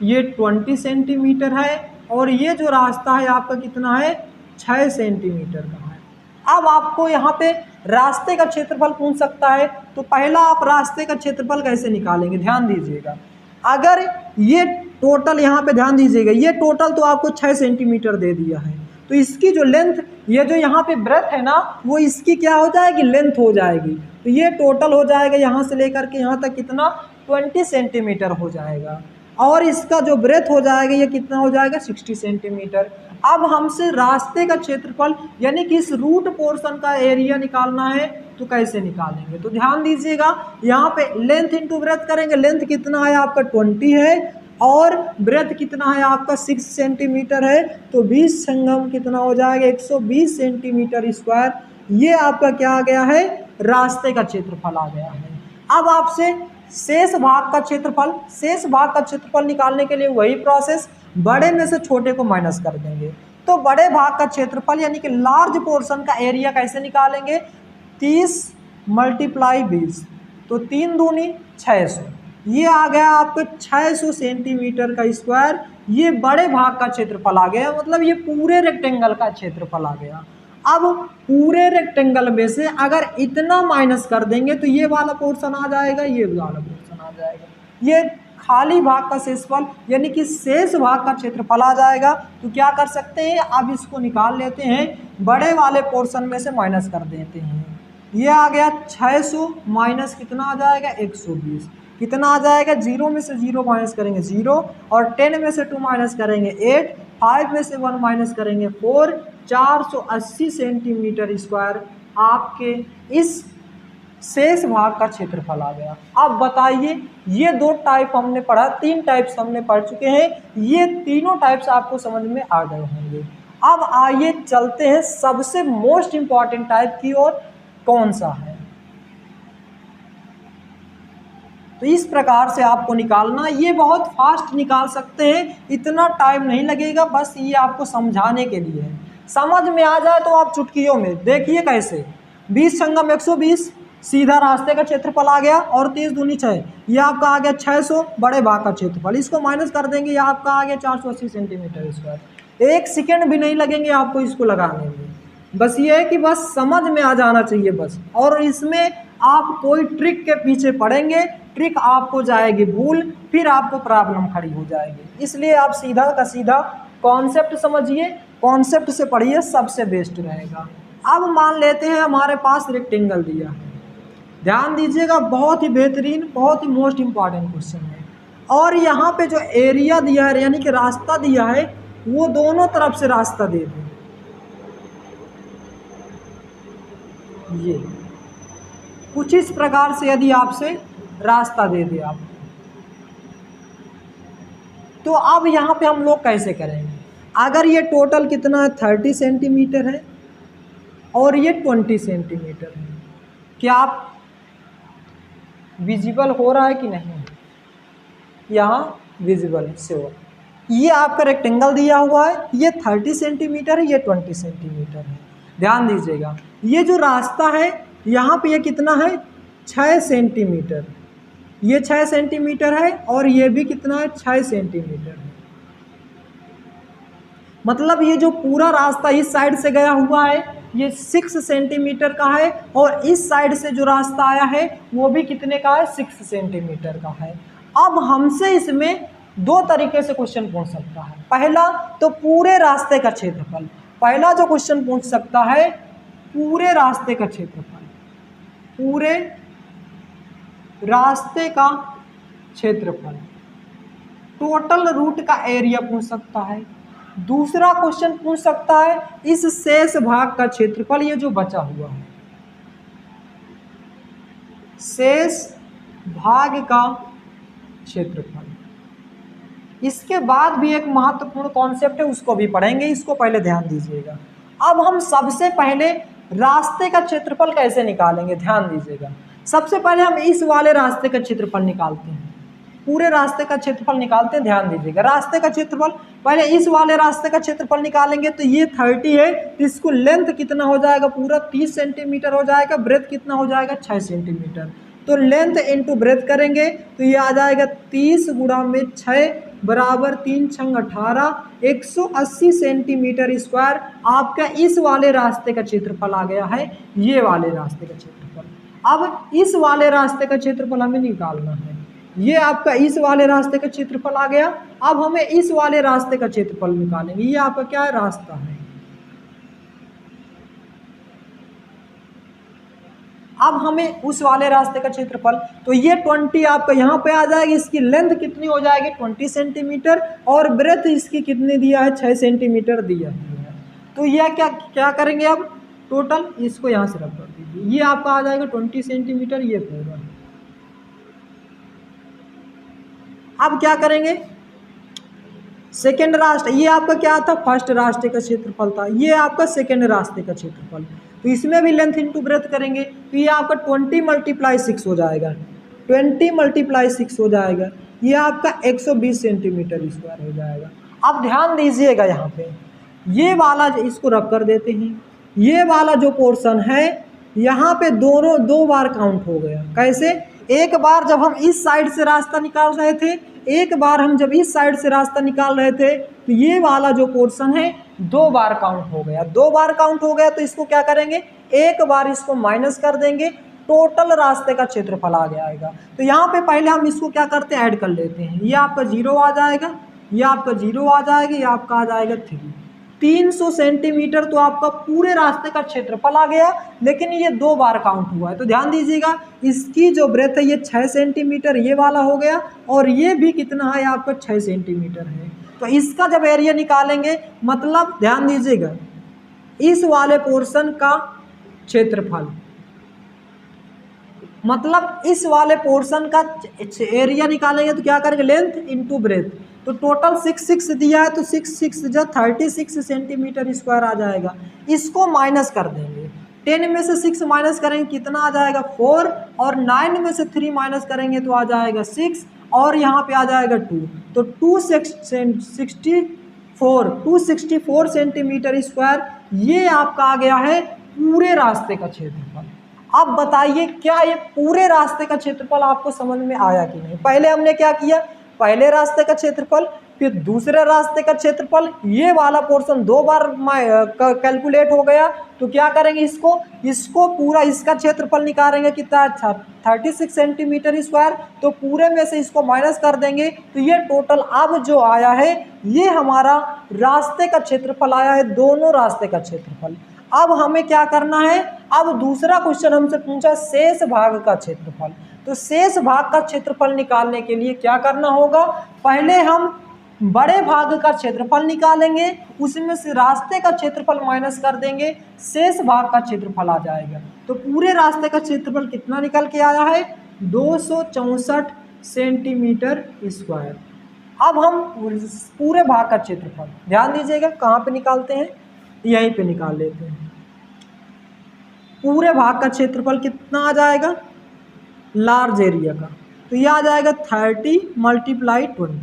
ये 20 सेंटीमीटर है, और ये जो रास्ता है आपका कितना है 6 सेंटीमीटर का है। अब आपको यहाँ पे रास्ते का क्षेत्रफल पूछ सकता है, तो पहला आप रास्ते का क्षेत्रफल कैसे निकालेंगे ध्यान दीजिएगा। अगर ये टोटल यहाँ पे ध्यान दीजिएगा, ये टोटल तो आपको 6 सेंटीमीटर दे दिया है, तो इसकी जो लेंथ, ये जो यहाँ पे ब्रेथ है ना, वो इसकी क्या हो जाएगी लेंथ हो जाएगी। तो ये टोटल हो जाएगा यहाँ से लेकर के यहाँ तक कितना 20 सेंटीमीटर हो जाएगा, और इसका जो ब्रेथ हो जाएगा ये कितना हो जाएगा 60 सेंटीमीटर। अब हमसे रास्ते का क्षेत्रफल यानी कि इस रूट पोर्शन का एरिया निकालना है, तो कैसे निकालेंगे, तो ध्यान दीजिएगा यहाँ पे लेंथ इंटू ब्रेथ करेंगे। लेंथ कितना है आपका 20 है, और ब्रेथ कितना है आपका 6 सेंटीमीटर है, तो 20 संगम कितना हो जाएगा 120 सेंटीमीटर स्क्वायर। ये आपका क्या आ गया है रास्ते का क्षेत्रफल आ गया है। अब आपसे शेष भाग का क्षेत्रफल, शेष भाग का क्षेत्रफल निकालने के लिए वही प्रोसेस, बड़े में से छोटे को माइनस कर देंगे। तो बड़े भाग का क्षेत्रफल यानी कि लार्ज पोर्शन का एरिया कैसे निकालेंगे, 30 × 20, तो 3 दूनी 600, ये आ गया आपको 600 सेंटीमीटर का स्क्वायर। ये बड़े भाग का क्षेत्रफल आ गया, मतलब ये पूरे रेक्टेंगल का क्षेत्रफल आ गया। अब पूरे रेक्टेंगल में से अगर इतना माइनस कर देंगे तो ये वाला पोर्शन आ जाएगा, ये वाला पोर्शन आ जाएगा, ये खाली भाग का शेषफल यानी कि शेष भाग का क्षेत्रफल आ जाएगा। तो क्या कर सकते हैं, अब इसको निकाल लेते हैं, बड़े वाले पोर्शन में से माइनस कर देते हैं। ये आ गया 600 माइनस कितना आ जाएगा 120, कितना आ जाएगा, 0 में से 0 माइनस करेंगे 0, और 10 में से 2 माइनस करेंगे 8, 5 में से 1 माइनस करेंगे 4, 480 सेंटीमीटर स्क्वायर आपके इस शेष भाग का क्षेत्रफल आ गया। अब बताइए, ये 2 टाइप हमने पढ़ा, 3 टाइप्स हमने पढ़ चुके हैं, ये तीनों टाइप्स आपको समझ में आ गए होंगे। अब आइए चलते हैं सबसे मोस्ट इम्पॉर्टेंट टाइप की ओर, कौन सा है। तो इस प्रकार से आपको निकालना, ये बहुत फास्ट निकाल सकते हैं, इतना टाइम नहीं लगेगा, बस ये आपको समझाने के लिए है। समझ में आ जाए तो आप चुटकियों में देखिए कैसे, 20 × 120 सीधा रास्ते का क्षेत्रफल आ गया, और 30 दूनी 6, ये आपका आ गया 600 बड़े भाग का क्षेत्रफल, इसको माइनस कर देंगे, ये आपका आ गया 480 सेंटीमीटर स्क्वायर। 1 सेकेंड भी नहीं लगेंगे आपको इसको लगाने में, बस ये है कि बस समझ में आ जाना चाहिए बस। और इसमें आप कोई ट्रिक के पीछे पड़ेंगे, ट्रिक आपको जाएगी भूल, फिर आपको प्रॉब्लम खड़ी हो जाएगी। इसलिए आप सीधा का सीधा कॉन्सेप्ट समझिए, कॉन्सेप्ट से पढ़िए, सबसे बेस्ट रहेगा। अब मान लेते हैं हमारे पास रेक्टेंगल दिया है, ध्यान दीजिएगा, बहुत ही बेहतरीन, बहुत ही मोस्ट इम्पॉर्टेंट क्वेश्चन है। और यहाँ पे जो एरिया दिया है यानी कि रास्ता दिया है, वो दोनों तरफ से रास्ता दे दे, ये कुछ इस प्रकार से यदि आपसे रास्ता दे दे आप, तो अब यहाँ पे हम लोग कैसे करेंगे। अगर ये टोटल कितना है 30 सेंटीमीटर है और ये 20 सेंटीमीटर है, क्या आप विजिबल हो रहा है कि नहीं, यहाँ विजिबल है श्योर। ये आपका रेक्टेंगल दिया हुआ है, ये 30 सेंटीमीटर है, ये 20 सेंटीमीटर है। ध्यान दीजिएगा, ये जो रास्ता है यहाँ पे ये कितना है 6 सेंटीमीटर, ये 6 सेंटीमीटर है, और ये भी कितना है 6 सेंटीमीटर है। मतलब ये जो पूरा रास्ता इस साइड से गया हुआ है ये 6 सेंटीमीटर का है, और इस साइड से जो रास्ता आया है वो भी कितने का है 6 सेंटीमीटर का है। अब हमसे इसमें 2 तरीके से क्वेश्चन पूछ सकता है। पहला तो पूरे रास्ते का क्षेत्रफल, पहला जो क्वेश्चन पूछ सकता है पूरे रास्ते का क्षेत्रफल, पूरे रास्ते का क्षेत्रफल, टोटल रूट का एरिया पूछ सकता है। दूसरा क्वेश्चन पूछ सकता है इस शेष भाग का क्षेत्रफल, ये जो बचा हुआ है शेष भाग का क्षेत्रफल। इसके बाद भी एक महत्वपूर्ण कॉन्सेप्ट है, उसको भी पढ़ेंगे, इसको पहले ध्यान दीजिएगा। अब हम सबसे पहले रास्ते का क्षेत्रफल कैसे निकालेंगे, ध्यान दीजिएगा। सबसे पहले हम इस वाले रास्ते का क्षेत्रफल निकालते हैं, पूरे रास्ते का क्षेत्रफल निकालते हैं। ध्यान दीजिएगा, रास्ते का क्षेत्रफल पहले इस वाले रास्ते का क्षेत्रफल निकालेंगे, तो ये 30 है, इसको लेंथ कितना हो जाएगा पूरा 30 सेंटीमीटर हो जाएगा, ब्रेथ कितना हो जाएगा 6 सेंटीमीटर। तो लेंथ इंटू ब्रेथ करेंगे तो ये आ जाएगा 30 × 6 बराबर 3 × 18, 180 सेंटीमीटर स्क्वायर आपका इस वाले रास्ते का क्षेत्रफल आ गया है, ये वाले रास्ते का क्षेत्रफल। अब इस वाले रास्ते का क्षेत्रफल हमें निकालना है, ये आपका इस वाले रास्ते का क्षेत्रफल आ गया। अब हमें इस वाले रास्ते का क्षेत्रफल निकालेंगे, ये आपका क्या है रास्ता है। अब हमें उस वाले रास्ते का क्षेत्रफल, तो ये 20 आपका यहाँ पे आ जाएगी, इसकी लेंथ कितनी हो जाएगी 20 सेंटीमीटर, और ब्रेथ इसकी कितनी दिया है 6 सेंटीमीटर दिया है। तो यह क्या करेंगे, अब टोटल इसको यहाँ से रख कर दीजिए, ये आपका आ जाएगा 20 सेंटीमीटर ये पूरा। अब क्या करेंगे, सेकेंड रास्ते, ये आपका क्या था फर्स्ट रास्ते का क्षेत्रफल था, ये आपका सेकेंड रास्ते का क्षेत्रफल। तो इसमें भी लेंथ इंटू ब्रेथ करेंगे, तो ये आपका 20 × 6 हो जाएगा, 20 × 6 हो जाएगा, ये आपका 120 सेंटीमीटर स्क्वायर हो जाएगा। अब ध्यान दीजिएगा यहाँ पे, ये वाला इसको रब कर देते हैं, ये वाला जो पोर्शन है यहाँ पे दोनों 2 बार काउंट हो गया। कैसे? एक बार जब हम इस साइड से रास्ता निकाल रहे थे, एक बार हम जब इस साइड से रास्ता निकाल रहे थे, तो ये वाला जो पोर्शन है 2 बार काउंट हो गया। 2 बार काउंट हो गया तो इसको क्या करेंगे, एक बार इसको माइनस कर देंगे, टोटल रास्ते का क्षेत्रफल आ जाएगा। तो यहाँ पे पहले हम इसको क्या करते हैं, ऐड कर लेते हैं। ये आपका 0 आ जाएगा, ये आपका 0 आ जाएगा, ये आपका आ जाएगा 3। 300 सेंटीमीटर तो आपका पूरे रास्ते का क्षेत्रफल आ गया, लेकिन ये 2 बार काउंट हुआ है। तो ध्यान दीजिएगा, इसकी जो ब्रेथ है ये 6 सेंटीमीटर ये वाला हो गया, और ये भी कितना है आपका 6 सेंटीमीटर है। तो इसका जब एरिया निकालेंगे, मतलब ध्यान दीजिएगा, इस वाले पोर्शन का क्षेत्रफल, मतलब इस वाले पोर्शन का एरिया निकालेंगे तो क्या करेंगे, लेंथ इंटू ब्रेथ। तो टोटल 6 दिया है, तो 6 जो 36 सेंटीमीटर स्क्वायर आ जाएगा। इसको माइनस कर देंगे, 10 में से 6 माइनस करेंगे कितना आ जाएगा 4, और 9 में से 3 माइनस करेंगे तो आ जाएगा 6, और यहाँ पे आ जाएगा 2। तो 264 सेंटीमीटर स्क्वायर ये आपका आ गया है पूरे रास्ते का क्षेत्रफल। अब बताइए क्या ये पूरे रास्ते का क्षेत्रफल आपको समझ में आया कि नहीं? पहले हमने क्या किया, पहले रास्ते का क्षेत्रफल, फिर दूसरे रास्ते का क्षेत्रफल, ये वाला पोर्शन 2 बार कैलकुलेट हो गया। तो क्या करेंगे, इसको पूरा इसका क्षेत्रफल निकालेंगे कितना, 36 सेंटीमीटर स्क्वायर। तो पूरे में से इसको माइनस कर देंगे, तो ये टोटल अब जो आया है ये हमारा रास्ते का क्षेत्रफल आया है, दोनों रास्ते का क्षेत्रफल। अब हमें क्या करना है, अब दूसरा क्वेश्चन हमसे पूछा शेष भाग का क्षेत्रफल। तो शेष भाग का क्षेत्रफल निकालने के लिए क्या करना होगा, पहले हम बड़े भाग का क्षेत्रफल निकालेंगे, उसमें से रास्ते का क्षेत्रफल माइनस कर देंगे, शेष भाग का क्षेत्रफल आ जाएगा। तो पूरे रास्ते का क्षेत्रफल कितना निकल के आया है, 264 सेंटीमीटर स्क्वायर। अब हम पूरे भाग का क्षेत्रफल ध्यान दीजिएगा कहाँ पे निकालते हैं, यहीं पे निकाल लेते हैं। पूरे भाग का क्षेत्रफल कितना आ जाएगा, लार्ज एरिया का, तो ये आ जाएगा 30 × 20,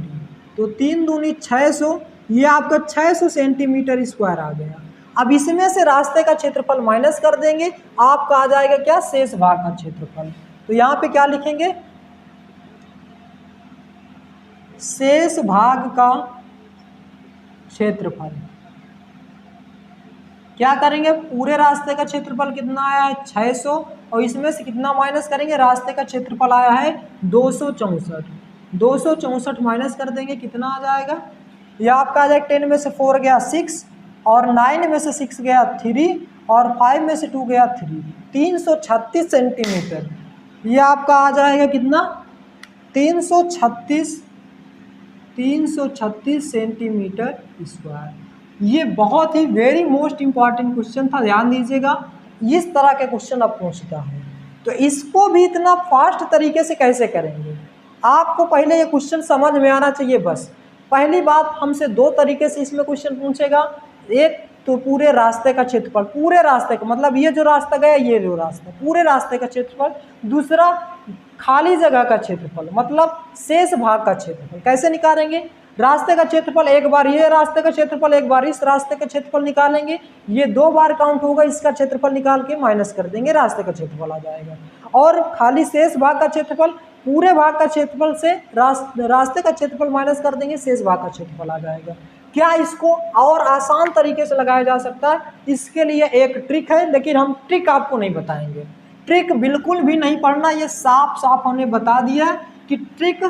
तो 3 दूनी 600, ये आपका 600 सेंटीमीटर स्क्वायर आ गया। अब इसमें से रास्ते का क्षेत्रफल माइनस कर देंगे, आपका आ जाएगा क्या, शेष भाग का क्षेत्रफल। तो यहाँ पे क्या लिखेंगे, शेष भाग का क्षेत्रफल। क्या करेंगे, पूरे रास्ते का क्षेत्रफल कितना आया है 600, और इसमें से कितना माइनस करेंगे, रास्ते का क्षेत्रफल आया है 264। 264 माइनस कर देंगे, कितना आ जाएगा, ये आपका आ जाएगा 10 में से 4 गया 6, और 9 में से 6 गया 3, और 5 में से 2 गया 3, 336 सेंटीमीटर। ये आपका आ जाएगा कितना, 336 सेंटीमीटर स्क्वायर। ये बहुत ही वेरी मोस्ट इम्पॉर्टेंट क्वेश्चन था, ध्यान दीजिएगा। इस तरह के क्वेश्चन अब पूछता है, तो इसको भी इतना फास्ट तरीके से कैसे करेंगे, आपको पहले ये क्वेश्चन समझ में आना चाहिए। बस पहली बात, हमसे 2 तरीके से इसमें क्वेश्चन पूछेगा। एक तो पूरे रास्ते का क्षेत्रफल, पूरे रास्ते का मतलब ये जो रास्ता गया, ये जो रास्ता, पूरे रास्ते का क्षेत्रफल। दूसरा खाली जगह का क्षेत्रफल, मतलब शेष भाग का क्षेत्रफल। कैसे निकालेंगे, रास्ते का क्षेत्रफल एक बार ये रास्ते का क्षेत्रफल, एक बार इस रास्ते का क्षेत्रफल निकालेंगे, ये 2 बार काउंट होगा, इसका क्षेत्रफल निकाल के माइनस कर देंगे, रास्ते का क्षेत्रफल आ जाएगा। और खाली शेष भाग का क्षेत्रफल, पूरे भाग का क्षेत्रफल से रास्ते का क्षेत्रफल माइनस कर देंगे, शेष भाग का क्षेत्रफल आ जाएगा। क्या इसको और आसान तरीके से लगाया जा सकता है, इसके लिए एक ट्रिक है, लेकिन हम ट्रिक आपको नहीं बताएंगे। ट्रिक बिल्कुल भी नहीं पढ़ना, ये साफ साफ हमने बता दिया कि ट्रिक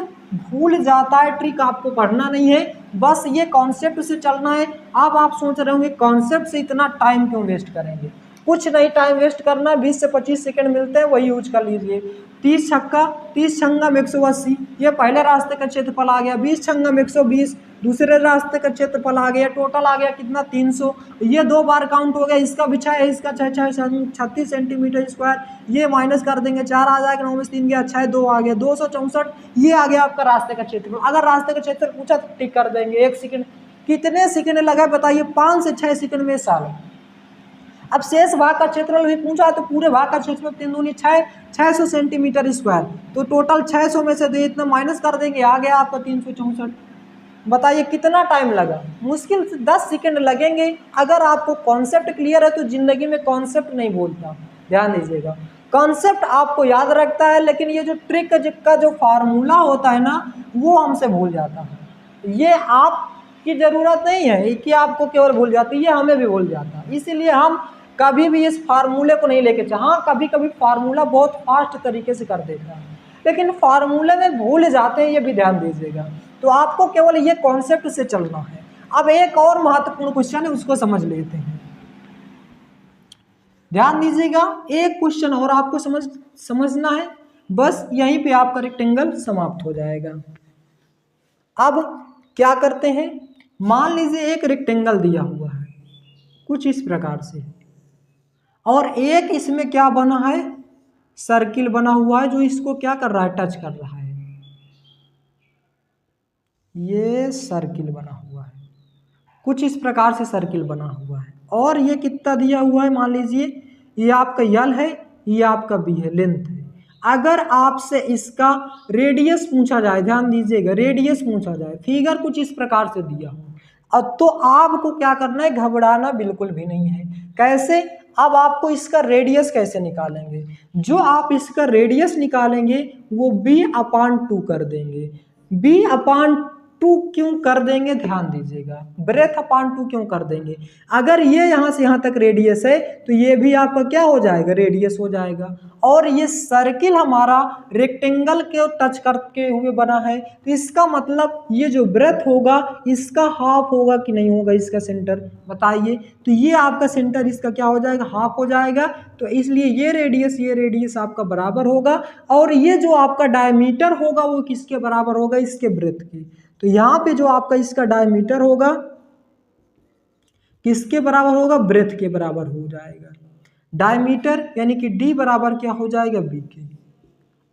भूल जाता है, ट्रिक आपको पढ़ना नहीं है, बस ये कॉन्सेप्ट से चलना है। अब आप सोच रहे होंगे कॉन्सेप्ट से इतना टाइम क्यों वेस्ट करेंगे, कुछ नहीं टाइम वेस्ट करना, 20 से 25 सेकंड मिलते हैं, वही यूज कर लीजिए। 30 छक्का में 180, ये पहले रास्ते का क्षेत्रफल आ गया। 20 छक्का में 120, दूसरे रास्ते का क्षेत्रफल आ गया। टोटल आ गया कितना, 300। ये 2 बार काउंट हो गया, इसका भी 6 है, इसका 36 सेंटीमीटर स्क्वायर। ये माइनस कर देंगे, 4 आ जाएगा, 9 में 3 गया, 6 2 आ गया, 264। ये आ गया आपका रास्ते का क्षेत्रफल। अगर रास्ते का क्षेत्रफल पूछा तो टिक कर देंगे। 1 सेकंड, कितने सेकंड लगा बताइए, 5 से 6 सेकंड में साल। अब शेष भाग का क्षेत्रफल भी पूछा है तो पूरे भाग का क्षेत्रफल 3 दूनी 600 सेंटीमीटर स्क्वायर, तो टोटल 600 में से इतना माइनस कर देंगे, आ गया आपका 364। बताइए कितना टाइम लगा, मुश्किल से 10 सेकंड लगेंगे। अगर आपको कॉन्सेप्ट क्लियर है तो जिंदगी में कॉन्सेप्ट नहीं भूलता, ध्यान दीजिएगा। कॉन्सेप्ट आपको याद रखता है, लेकिन ये जो ट्रिक का जो फार्मूला होता है ना, वो हमसे भूल जाता है। ये आपकी ज़रूरत नहीं है कि आपको केवल भूल जाती है, ये हमें भी भूल जाता है। इसीलिए हम कभी भी इस फार्मूले को नहीं लेके चले। हाँ, कभी कभी फार्मूला बहुत फास्ट तरीके से कर देता है, लेकिन फार्मूले में भूल जाते हैं, ये भी ध्यान दीजिएगा। तो आपको केवल ये कॉन्सेप्ट से चलना है। अब एक और महत्वपूर्ण क्वेश्चन है, उसको समझ लेते हैं। ध्यान दीजिएगा, एक क्वेश्चन और आपको समझना है, बस यहीं पे आपका रेक्टेंगल समाप्त हो जाएगा। अब क्या करते हैं, मान लीजिए एक रेक्टेंगल दिया हुआ है कुछ इस प्रकार से, और एक इसमें क्या बना है, सर्किल बना हुआ है जो इसको क्या कर रहा है, टच कर रहा है। ये सर्किल बना हुआ है, कुछ इस प्रकार से सर्किल बना हुआ है, और ये कितना दिया हुआ है, मान लीजिए ये आपका यल है, ये आपका बी है, लेंथ है। अगर आपसे इसका रेडियस पूछा जाए, ध्यान दीजिएगा, रेडियस पूछा जाए, फिगर कुछ इस प्रकार से दिया हो, अब तो आपको क्या करना है, घबराना बिल्कुल भी नहीं है। कैसे, अब आपको इसका रेडियस कैसे निकालेंगे, जो आप इसका रेडियस निकालेंगे वो b/2 कर देंगे। b/2 क्यों कर देंगे, ध्यान दीजिएगा, b/2 क्यों कर देंगे, अगर ये यहाँ से यहाँ तक रेडियस है तो ये भी आपका क्या हो जाएगा, रेडियस हो जाएगा। और ये सर्किल हमारा रेक्टेंगल के टच करके हुए बना है, तो इसका मतलब ये जो ब्रेथ होगा इसका हाफ होगा कि नहीं होगा, इसका सेंटर बताइए। तो ये आपका सेंटर इसका क्या हो जाएगा, हाफ हो जाएगा। तो इसलिए ये रेडियस आपका बराबर होगा, और ये जो आपका डायमीटर होगा वो किसके बराबर होगा, इसके ब्रेथ के। तो यहाँ पे जो आपका इसका डायमीटर होगा किसके बराबर होगा, ब्रेथ के बराबर हो जाएगा। डायमीटर यानी कि d बराबर क्या हो जाएगा, b के।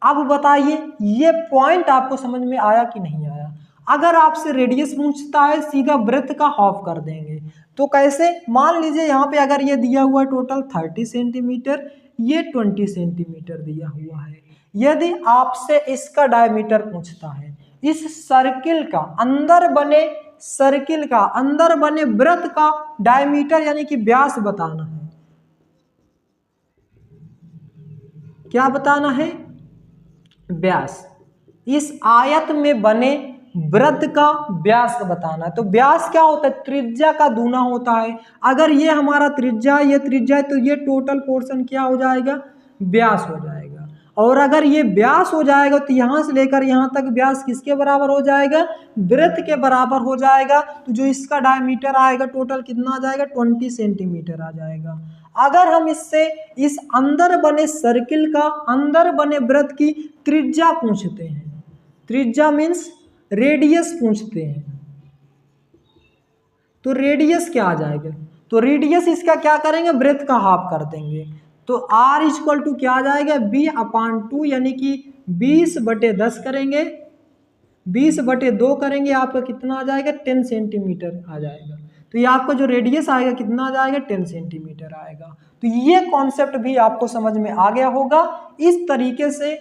अब बताइए ये पॉइंट आपको समझ में आया कि नहीं आया। अगर आपसे रेडियस पूछता है सीधा ब्रेथ का हाफ कर देंगे, तो कैसे, मान लीजिए यहाँ पे अगर ये दिया हुआ है टोटल 30 सेंटीमीटर, ये 20 सेंटीमीटर दिया हुआ है। यदि आपसे इसका डायमीटर पूछता है, इस सर्किल का अंदर बने वृत्त का डायमीटर यानी कि व्यास बताना है, क्या बताना है, व्यास। इस आयत में बने वृत्त का व्यास बताना है। तो व्यास क्या होता है, त्रिज्या का दूना होता है। अगर ये हमारा त्रिज्या, ये त्रिज्या है, तो ये टोटल पोर्शन क्या हो जाएगा, व्यास हो जाएगा। और अगर ये व्यास हो जाएगा तो यहाँ से लेकर यहाँ तक व्यास किसके बराबर हो जाएगा, वृत्त के बराबर हो जाएगा। तो जो इसका डायमीटर आएगा टोटल कितना आ जाएगा, 20 सेंटीमीटर आ जाएगा। अगर हम इससे इस अंदर बने सर्किल का, अंदर बने वृत्त की त्रिज्या पूछते हैं, त्रिज्या मीन्स रेडियस पूछते हैं, तो रेडियस क्या आ जाएगा, तो रेडियस इसका क्या करेंगे, वृत्त का हाफ कर देंगे। तो r = क्या आ जाएगा, b/2 यानी कि 20/10 करेंगे, 20/2 करेंगे, आपका कितना आ जाएगा, 10 सेंटीमीटर आ जाएगा। तो ये आपका जो रेडियस आएगा कितना आ जाएगा, 10 सेंटीमीटर आएगा। तो ये कॉन्सेप्ट भी आपको समझ में आ गया होगा। इस तरीके से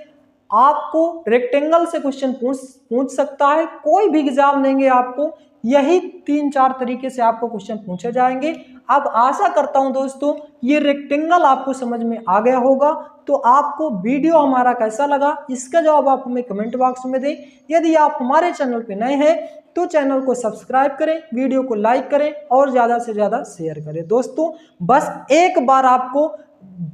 आपको रेक्टेंगल से क्वेश्चन पूछ सकता है, कोई भी एग्जाम देंगे आपको यही 3-4 तरीके से आपको क्वेश्चन पूछे जाएंगे। अब आशा करता हूं दोस्तों ये रेक्टेंगल आपको समझ में आ गया होगा। तो आपको वीडियो हमारा कैसा लगा इसका जवाब आप हमें कमेंट बॉक्स में दें। यदि आप हमारे चैनल पे नए हैं तो चैनल को सब्सक्राइब करें, वीडियो को लाइक करें और ज़्यादा से ज़्यादा शेयर करें। दोस्तों बस एक बार आपको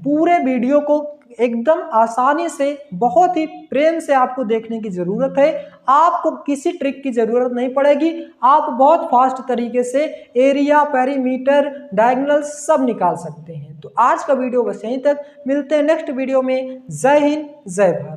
पूरे वीडियो को एकदम आसानी से, बहुत ही प्रेम से आपको देखने की ज़रूरत है। आपको किसी ट्रिक की ज़रूरत नहीं पड़ेगी, आप बहुत फास्ट तरीके से एरिया, पेरीमीटर, डायगोनल सब निकाल सकते हैं। तो आज का वीडियो बस यहीं तक, मिलते हैं नेक्स्ट वीडियो में। जय हिंद, जय भारत।